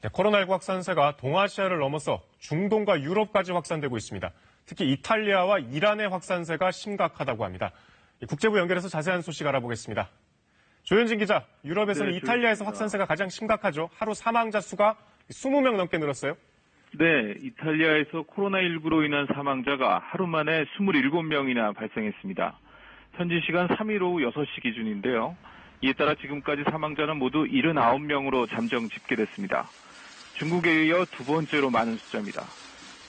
네, 코로나19 확산세가 동아시아를 넘어서 중동과 유럽까지 확산되고 있습니다. 특히 이탈리아와 이란의 확산세가 심각하다고 합니다. 국제부 연결해서 자세한 소식 알아보겠습니다. 조현진 기자, 유럽에서는 이탈리아에서 확산세가 가장 심각하죠. 하루 사망자 수가 20명 넘게 늘었어요. 네, 이탈리아에서 코로나19로 인한 사망자가 하루 만에 27명이나 발생했습니다. 현지 시간 3일 오후 6시 기준인데요. 이에 따라 지금까지 사망자는 모두 79명으로 잠정 집계됐습니다. 중국에 이어 두 번째로 많은 숫자입니다.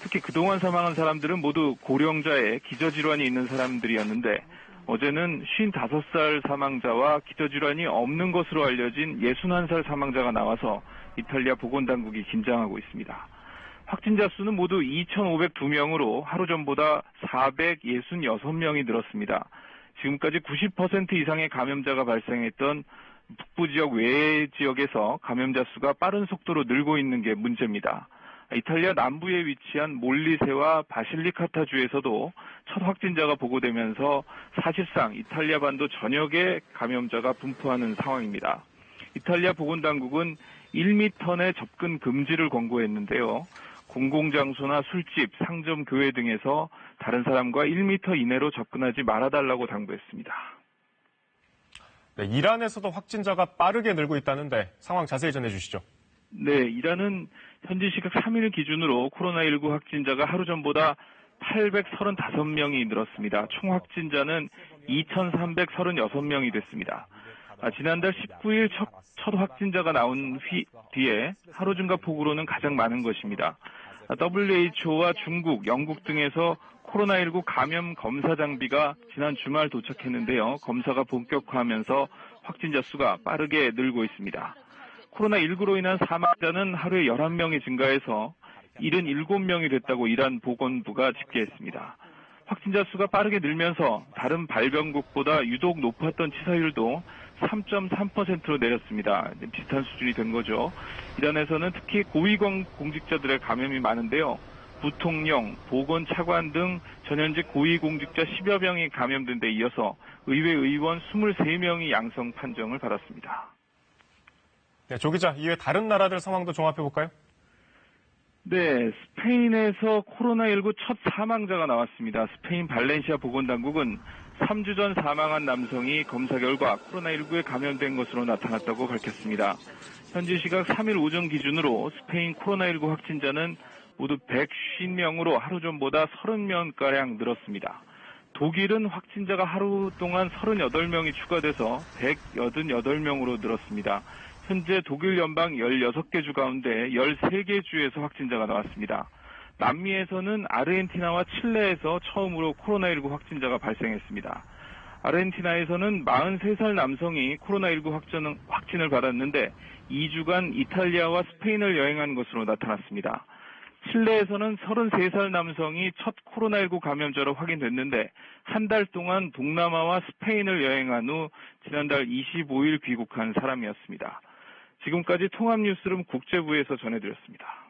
특히 그동안 사망한 사람들은 모두 고령자에 기저질환이 있는 사람들이었는데 어제는 55살 사망자와 기저질환이 없는 것으로 알려진 61살 사망자가 나와서 이탈리아 보건당국이 긴장하고 있습니다. 확진자 수는 모두 2,502명으로 하루 전보다 466명이 늘었습니다. 지금까지 90% 이상의 감염자가 발생했던 북부 지역 외의 지역에서 감염자 수가 빠른 속도로 늘고 있는 게 문제입니다. 이탈리아 남부에 위치한 몰리세와 바실리카타 주에서도 첫 확진자가 보고되면서 사실상 이탈리아 반도 전역에 감염자가 분포하는 상황입니다. 이탈리아 보건당국은 1m 내 접근 금지를 권고했는데요. 공공장소나 술집, 상점, 교회 등에서 다른 사람과 1m 이내로 접근하지 말아달라고 당부했습니다. 네, 이란에서도 확진자가 빠르게 늘고 있다는데 상황 자세히 전해주시죠. 네, 이란은 현지 시각 3일 기준으로 코로나19 확진자가 하루 전보다 835명이 늘었습니다. 총 확진자는 2,336명이 됐습니다. 지난달 19일 첫 확진자가 나온 뒤에 하루 증가 폭으로는 가장 많은 것입니다. WHO와 중국, 영국 등에서 코로나19 감염 검사 장비가 지난 주말 도착했는데요. 검사가 본격화하면서 확진자 수가 빠르게 늘고 있습니다. 코로나19로 인한 사망자는 하루에 11명이 증가해서 77명이 됐다고 이란 보건부가 집계했습니다. 확진자 수가 빠르게 늘면서 다른 발병국보다 유독 높았던 치사율도 3.3%로 내렸습니다. 비슷한 수준이 된 거죠. 이란에서는 특히 고위공직자들의 감염이 많은데요. 부통령, 보건차관 등 전현직 고위공직자 10여 명이 감염된 데 이어서 의회 의원 23명이 양성 판정을 받았습니다. 네, 조 기자, 이외 다른 나라들 상황도 종합해볼까요? 네, 스페인에서 코로나19 첫 사망자가 나왔습니다. 스페인 발렌시아 보건당국은 3주 전 사망한 남성이 검사 결과 코로나19에 감염된 것으로 나타났다고 밝혔습니다. 현지 시각 3일 오전 기준으로 스페인 코로나19 확진자는 모두 150명으로 하루 전보다 30명가량 늘었습니다. 독일은 확진자가 하루 동안 38명이 추가돼서 188명으로 늘었습니다. 현재 독일 연방 16개 주 가운데 13개 주에서 확진자가 나왔습니다. 남미에서는 아르헨티나와 칠레에서 처음으로 코로나19 확진자가 발생했습니다. 아르헨티나에서는 43살 남성이 코로나19 확진을 받았는데 2주간 이탈리아와 스페인을 여행한 것으로 나타났습니다. 칠레에서는 33살 남성이 첫 코로나19 감염자로 확인됐는데 한 달 동안 동남아와 스페인을 여행한 후 지난달 25일 귀국한 사람이었습니다. 지금까지 통합뉴스룸 국제부에서 전해드렸습니다.